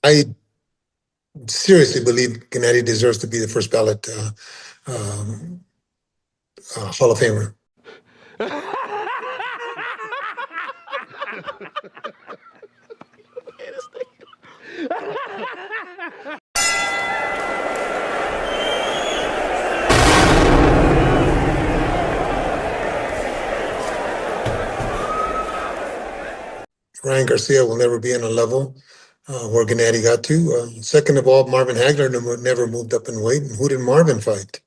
I seriously believe Gennady deserves to be the first ballot Hall of Famer. Ryan Garcia will never be on a level where Gennady got to. Second of all, Marvin Hagler never moved up in weight. And who did Marvin fight?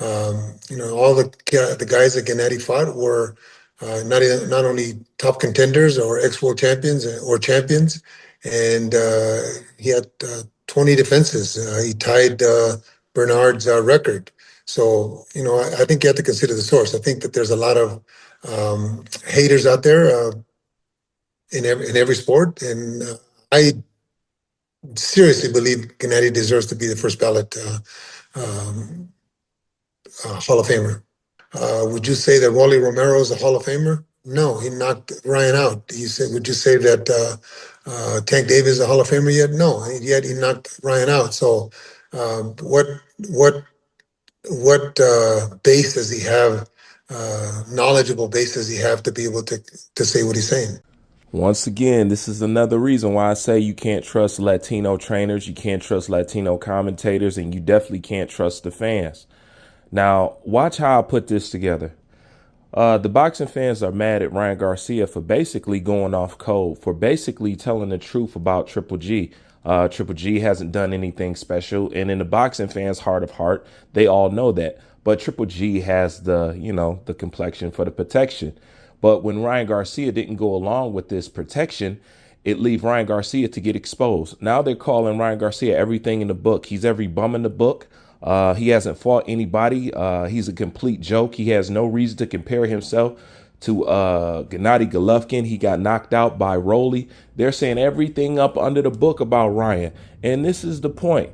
All the guys that Gennady fought were not only top contenders or ex-world champions or champions, and he had 20 defenses. He tied Bernard's record. So, I think you have to consider the source. I think that there's a lot of haters out there in every sport, and I seriously believe Gennady deserves to be the first ballot Hall of Famer. Would you say that Wally Romero is a Hall of Famer? No, he knocked Ryan out. Would you say that Tank Davis is a Hall of Famer yet? No, yet he knocked Ryan out. So, what base does he have? Knowledgeable base does he have to be able to say what he's saying? Once again, this is another reason why I say you can't trust Latino trainers, you can't trust Latino commentators, and you definitely can't trust the fans. Now, watch how I put this together. The boxing fans are mad at Ryan Garcia for basically going off code, for basically telling the truth about Triple G. Triple G hasn't done anything special, and in the boxing fans' heart of heart, they all know that. But Triple G has the complexion for the protection. But when Ryan Garcia didn't go along with this protection, it leave Ryan Garcia to get exposed. Now they're calling Ryan Garcia everything in the book. He's every bum in the book. He hasn't fought anybody. He's a complete joke. He has no reason to compare himself to Gennady Golovkin. He got knocked out by Rolly. They're saying everything up under the book about Ryan. And this is the point.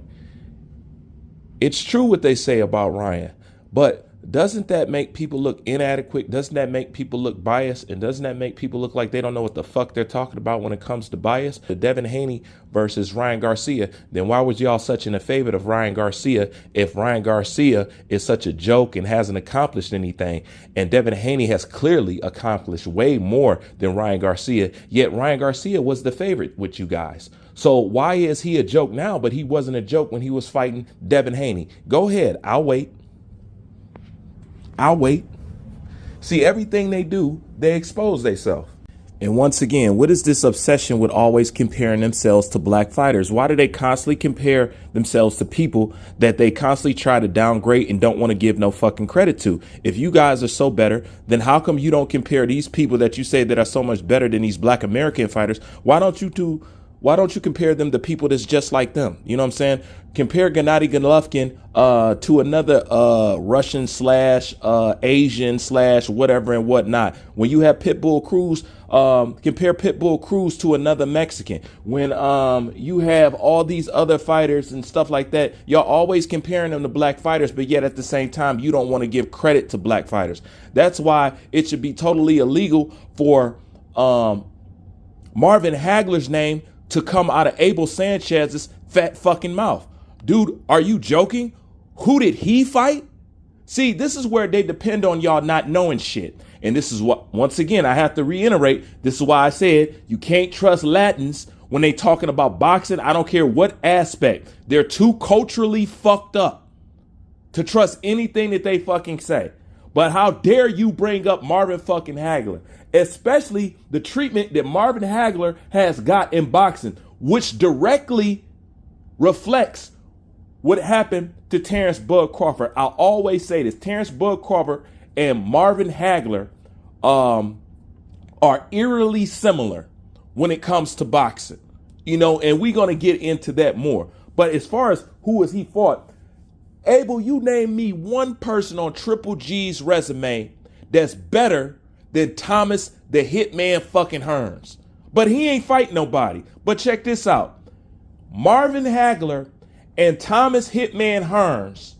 It's true what they say about Ryan, but doesn't that make people look inadequate? Doesn't that make people look biased? And doesn't that make people look like they don't know what the fuck they're talking about when it comes to bias? The Devin Haney versus Ryan Garcia, then why was y'all such in a favor of Ryan Garcia if Ryan Garcia is such a joke and hasn't accomplished anything? And Devin Haney has clearly accomplished way more than Ryan Garcia, yet Ryan Garcia was the favorite with you guys. So why is he a joke now, but he wasn't a joke when he was fighting Devin Haney? Go ahead. I'll wait. See, everything they do, they expose themselves. And once again, what is this obsession with always comparing themselves to black fighters? Why do they constantly compare themselves to people that they constantly try to downgrade and don't want to give no fucking credit to? If you guys are so better, then how come you don't compare these people that you say that are so much better than these black American fighters? Why don't you compare them to people that's just like them? You know what I'm saying? Compare Gennady Golovkin to another Russian / Asian / whatever and whatnot. When you have Pitbull Cruz, compare Pitbull Cruz to another Mexican. When you have all these other fighters and stuff like that, y'all always comparing them to black fighters, but yet at the same time, you don't want to give credit to black fighters. That's why it should be totally illegal for Marvin Hagler's name to come out of Abel Sanchez's fat fucking mouth. Dude, are you joking? Who did he fight? See, this is where they depend on y'all not knowing shit. And this is what, once again, I have to reiterate, this is why I said you can't trust Latins when they talking about boxing. I don't care what aspect. They're too culturally fucked up to trust anything that they fucking say. But how dare you bring up Marvin fucking Hagler, especially the treatment that Marvin Hagler has got in boxing, which directly reflects what happened to Terrence Bud Crawford. I'll always say this: Terrence Bud Crawford and Marvin Hagler are eerily similar when it comes to boxing, and we're going to get into that more. But as far as who has he fought, Abel, you name me one person on Triple G's resume that's better than Thomas the Hitman fucking Hearns. But he ain't fighting nobody. But check this out. Marvin Hagler and Thomas Hitman Hearns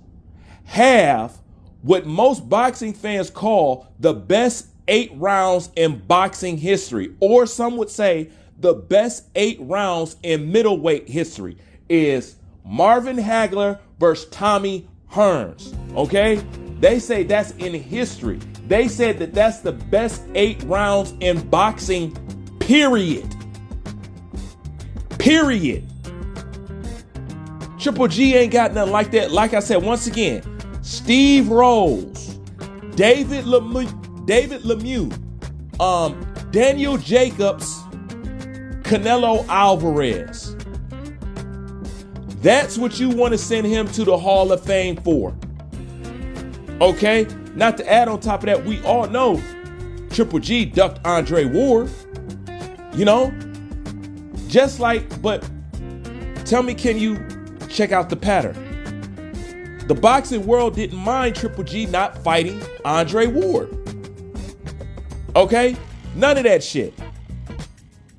have what most boxing fans call the best 8 rounds in boxing history, or some would say The best 8 rounds in middleweight history is Marvin Hagler versus Tommy Hearns. Okay? They say that's in history. They said that that's the best 8 rounds in boxing, period. Period. Triple G ain't got nothing like that. Like I said, once again, Steve Rose, David Lemieux, Daniel Jacobs, Canelo Alvarez. That's what you want to send him to the Hall of Fame for. Okay? Not to add on top of that, we all know Triple G ducked Andre Ward. You know? Just like, but tell me, can you check out the pattern? The boxing world didn't mind Triple G not fighting Andre Ward. Okay? None of that shit.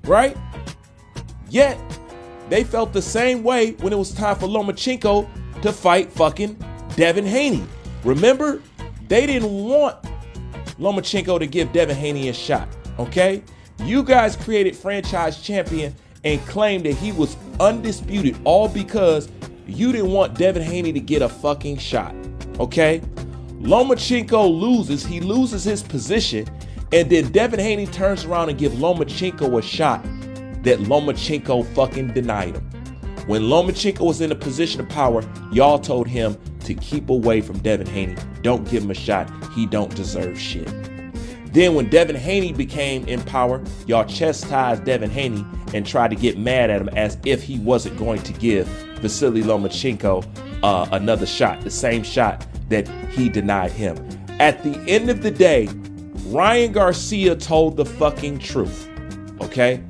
Right? Yet, they felt the same way when it was time for Lomachenko to fight fucking Devin Haney. Remember? They didn't want Lomachenko to give Devin Haney a shot. Okay? You guys created franchise champion and claimed that he was undisputed, all because you didn't want Devin Haney to get a fucking shot. Okay? Lomachenko loses. He loses his position. And then Devin Haney turns around and give Lomachenko a shot that Lomachenko fucking denied him. When Lomachenko was in a position of power, y'all told him to keep away from Devin Haney. Don't give him a shot. He don't deserve shit. Then when Devin Haney became in power, y'all chastised Devin Haney and tried to get mad at him as if he wasn't going to give Vasily Lomachenko another shot, the same shot that he denied him. At the end of the day, Ryan Garcia told the fucking truth, okay?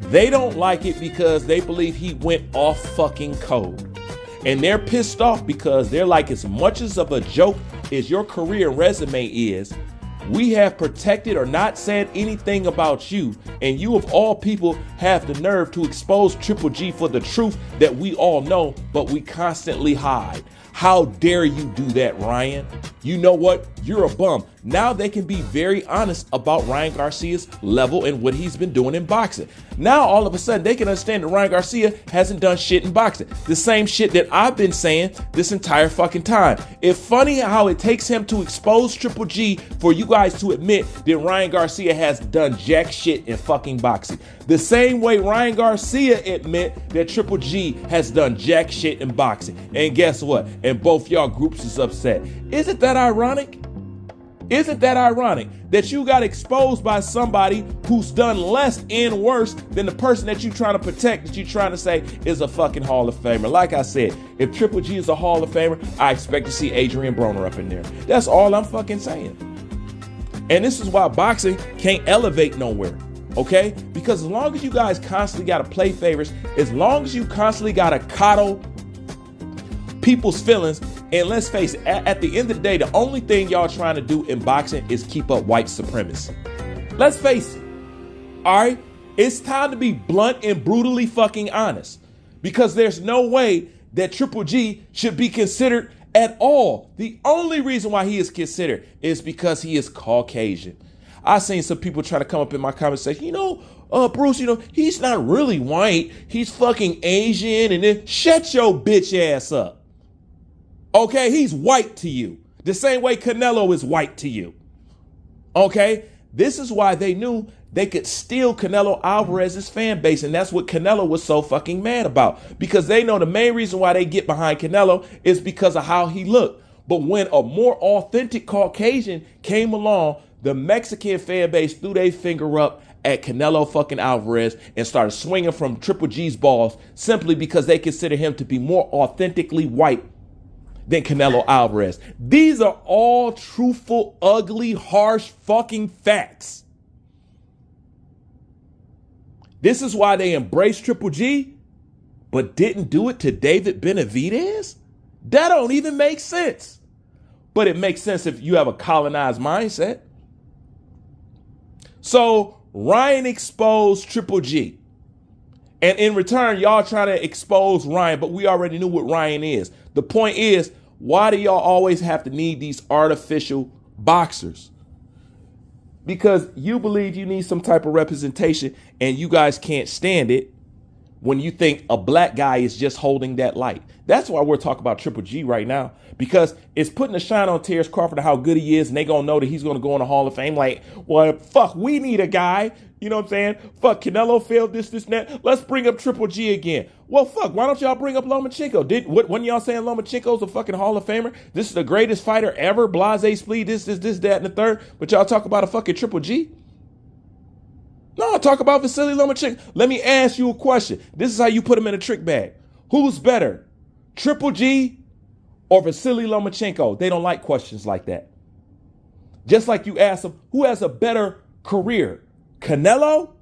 They don't like it because they believe he went off fucking code. And they're pissed off because they're like, as much as of a joke as your career resume is, we have protected or not said anything about you, and you of all people have the nerve to expose Triple G for the truth that we all know, but we constantly hide. How dare you do that, Ryan? You know what? You're a bum. Now they can be very honest about Ryan Garcia's level and what he's been doing in boxing. Now all of a sudden they can understand that Ryan Garcia hasn't done shit in boxing. The same shit that I've been saying this entire fucking time. It's funny how it takes him to expose Triple G for you guys to admit that Ryan Garcia has done jack shit in fucking boxing. The same way Ryan Garcia admit that Triple G has done jack shit in boxing. And guess what? And both y'all groups is upset. Isn't that ironic? Isn't that ironic that you got exposed by somebody who's done less and worse than the person that you're trying to protect, that you're trying to say is a fucking Hall of Famer? Like I said, if Triple G is a Hall of Famer, I expect to see Adrian Broner up in there. That's all I'm fucking saying. And this is why boxing can't elevate nowhere, okay? Because as long as you guys constantly got to play favorites, as long as you constantly got to coddle people's feelings, and let's face it, at the end of the day, the only thing y'all trying to do in boxing is keep up white supremacy. Let's face it, all right? It's time to be blunt and brutally fucking honest, because there's no way that Triple G should be considered at all. The only reason why he is considered is because he is Caucasian. I've seen some people try to come up in my comment section, Bruce, he's not really white. He's fucking Asian. And then shut your bitch ass up. Okay, he's white to you. The same way Canelo is white to you. Okay, this is why they knew they could steal Canelo Alvarez's fan base. And that's what Canelo was so fucking mad about. Because they know the main reason why they get behind Canelo is because of how he looked. But when a more authentic Caucasian came along, the Mexican fan base threw their finger up at Canelo fucking Alvarez and started swinging from Triple G's balls simply because they consider him to be more authentically white than Canelo Alvarez. These are all truthful, ugly, harsh fucking facts. This is why they embraced Triple G, but didn't do it to David Benavidez? That don't even make sense. But it makes sense if you have a colonized mindset. So Ryan exposed Triple G. And in return, y'all trying to expose Ryan, but we already knew what Ryan is. The point is, why do y'all always have to need these artificial boxers? because you believe you need some type of representation and you guys can't stand it when you think a black guy is just holding that light. That's why we're talking about Triple G right now, because it's putting a shine on Terrence Crawford and how good he is, and they gonna know that he's gonna go in the Hall of Fame. Like, well, fuck, we need a guy. You know what I'm saying? Fuck, Canelo failed this, and that. Let's bring up Triple G again. Well, fuck, why don't y'all bring up Lomachenko? Wasn't y'all saying Lomachenko's a fucking Hall of Famer? This is the greatest fighter ever. Blase Splee, this, that, and the third. But y'all talk about a fucking Triple G? No, talk about Vasily Lomachenko. Let me ask you a question. This is how you put him in a trick bag. Who's better, Triple G or Vasily Lomachenko? They don't like questions like that. Just like you ask them, who has a better career, Canelo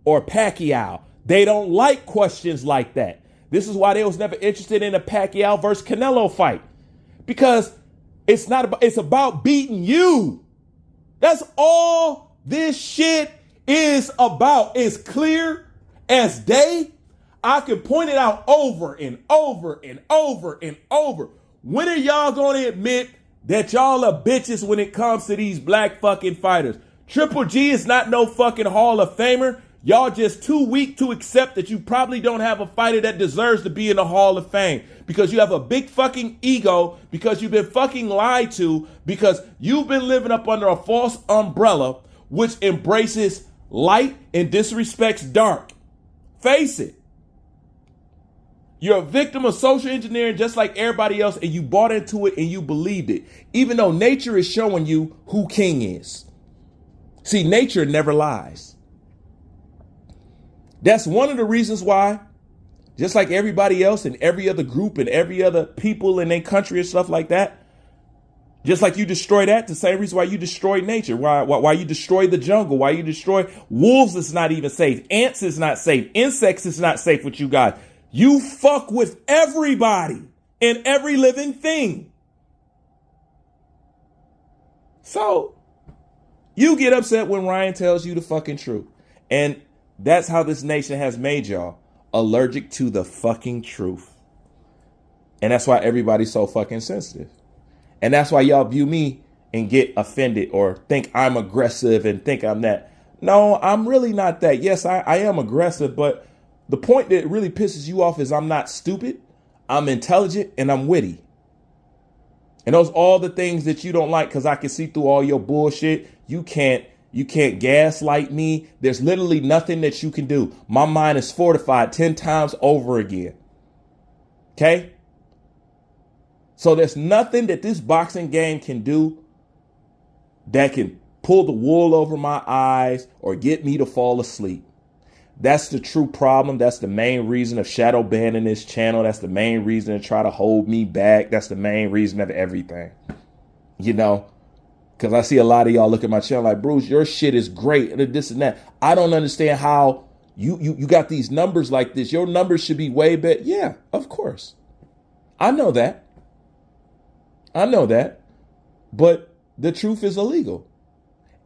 or Pacquiao? They don't like questions like that. This is why they was never interested in a Pacquiao versus Canelo fight, because it's not about, it's about beating you. That's all this shit is about. It's clear as day. I can point it out over and over and over and over. When are y'all going to admit that y'all are bitches when it comes to these black fucking fighters? Triple G is not no fucking Hall of Famer. Y'all just too weak to accept that you probably don't have a fighter that deserves to be in the Hall of Fame, because you have a big fucking ego, because you've been fucking lied to, because you've been living up under a false umbrella which embraces light and disrespects dark. Face it. You're a victim of social engineering just like everybody else, and you bought into it and you believed it, even though nature is showing you who king is. See, nature never lies. That's one of the reasons why, just like everybody else and every other group and every other people in their country and stuff like that, just like you destroy that, the same reason why you destroy nature, why you destroy the jungle, why you destroy wolves is not even safe, ants is not safe, insects is not safe with you guys. You fuck with everybody and every living thing. So you get upset when Ryan tells you the fucking truth. And that's how this nation has made y'all allergic to the fucking truth. And that's why everybody's so fucking sensitive. And that's why y'all view me and get offended or think I'm aggressive and think I'm that. No, I'm really not that. Yes, I am aggressive, but the point that really pisses you off is I'm not stupid, I'm intelligent, and I'm witty. And those are all the things that you don't like, because I can see through all your bullshit. You can't gaslight me. There's literally nothing that you can do. My mind is fortified 10 times over again. Okay? So there's nothing that this boxing game can do that can pull the wool over my eyes or get me to fall asleep. That's the true problem. That's the main reason of shadow banning this channel. That's the main reason to try to hold me back. That's the main reason of everything. You know, because I see a lot of y'all look at my channel like, Bruce, your shit is great and this and that. I don't understand how you got these numbers like this. Your numbers should be way better. Yeah, of course. I know that. I know that. But the truth is illegal.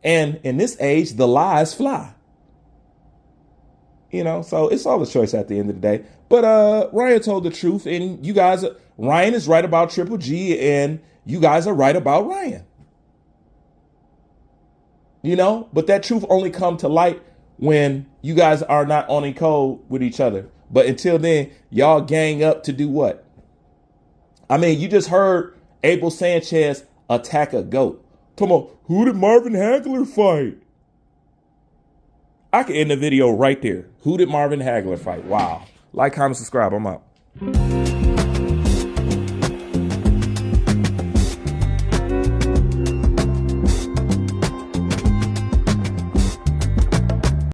And in this age, the lies fly. You know, so it's all a choice at the end of the day. But Ryan told the truth, and you guys, Ryan is right about Triple G, and you guys are right about Ryan. You know, but that truth only come to light when you guys are not on a code with each other. But until then, y'all gang up to do what? I mean, you just heard Abel Sanchez attack a goat. Come on, who did Marvin Hagler fight? I can end the video right there. Who did Marvin Hagler fight? Wow. Like, comment, subscribe. I'm out.